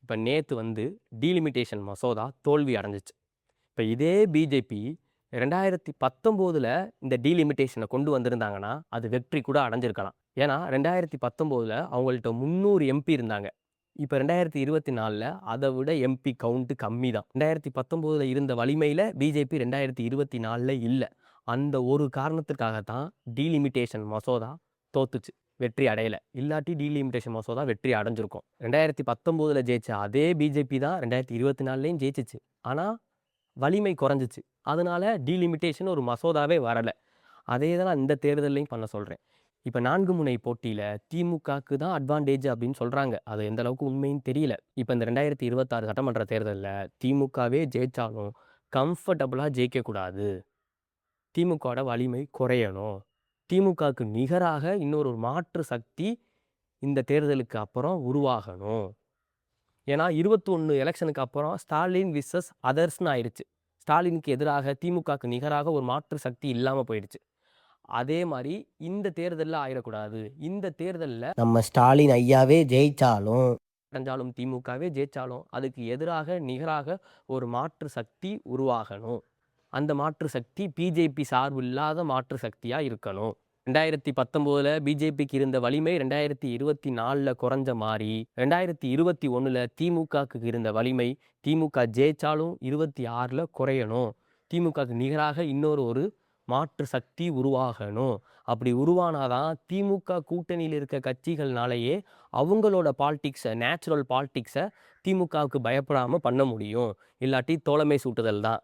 இப்போ நேற்று டீலிமிட்டேஷன் மசோதா தோல்வி அடைஞ்சிச்சு. இப்போ இதே பிஜேபி 2019 இந்த டீலிமிட்டேஷனை கொண்டு வந்திருந்தாங்கன்னா அது வெற்றி கூட அடைஞ்சிருக்கலாம். ஏன்னா 2019 அவங்கள்ட்ட 300 எம்பி இருந்தாங்க. இப்போ 2024 அதை விட எம்பி கவுண்ட் கம்மி தான். 2019 இருந்த வலிமையில் பிஜேபி 2024 இல்லை. அந்த ஒரு காரணத்துக்காகத்தான் டீலிமிட்டேஷன் மசோதா தோத்துச்சு, வெற்றி அடையலை. இல்லாட்டி டீலிமிட்டேஷன் மசோதா வெற்றி அடைஞ்சிருக்கும். 2019 ஜெயிச்ச அதே பிஜேபி தான் 2024 ஜெயிச்சிச்சு. ஆனால் வலிமை குறைஞ்சிச்சு. அதனால டீலிமிட்டேஷன் ஒரு மசோதாவே வரலை. அதே தான் நான் இந்த தேர்தலையும் பண்ண சொல்கிறேன். இப்போ 4 முனை போட்டியில் திமுகவுக்கு தான் அட்வான்டேஜ் அப்படின்னு சொல்கிறாங்க. அது எந்த அளவுக்கு உண்மைன்னு தெரியல. இப்போ இந்த 2026 சட்டமன்ற தேர்தலில் திமுகவே ஜெயித்தாலும் கம்ஃபர்டபுளாக ஜெயிக்கக்கூடாது. திமுகவோட வலிமை குறையணும். திமுகவுக்கு நிகராக இன்னொரு மாற்று சக்தி இந்த தேர்தலுக்கு அப்புறம் உருவாகணும். ஏன்னா 21 எலெக்ஷனுக்கு அப்புறம் ஸ்டாலின் விசஸ் அதர்ஸ்னு ஆயிடுச்சு. ஸ்டாலினுக்கு எதிராக திமுகவுக்கு நிகராக ஒரு மாற்று சக்தி இல்லாமல் போயிடுச்சு. அதே மாதிரி இந்த தேர்தலில் ஆயிடக்கூடாது. இந்த தேர்தலில் நம்ம ஸ்டாலின் ஐயாவே ஜெயிச்சாலும் அடைஞ்சாலும் திமுகவே ஜெயிச்சாலும் அதுக்கு எதிராக நிகராக ஒரு மாற்று சக்தி உருவாகணும். அந்த மாற்று சக்தி பிஜேபி சார்பு இல்லாத மாற்று சக்தியாக இருக்கணும். 2019 பிஜேபிக்கு இருந்த வலிமை 2024 குறைஞ்ச மாதிரி 2021 திமுகவுக்கு இருந்த வலிமை திமுக ஜெயிச்சாலும் 26 குறையணும். திமுகவுக்கு நிகராக இன்னொரு மாற்று சக்தி உருவாகணும். அப்படி உருவானாதான் திமுக கூட்டணியில் இருக்க கட்சிகள்னாலேயே அவங்களோட பாலிடிக்ஸை, நேச்சுரல் பாலிடிக்ஸை திமுகவுக்கு பயப்படாமல் பண்ண முடியும். இல்லாட்டி தோழமை சூட்டுதல் தான்.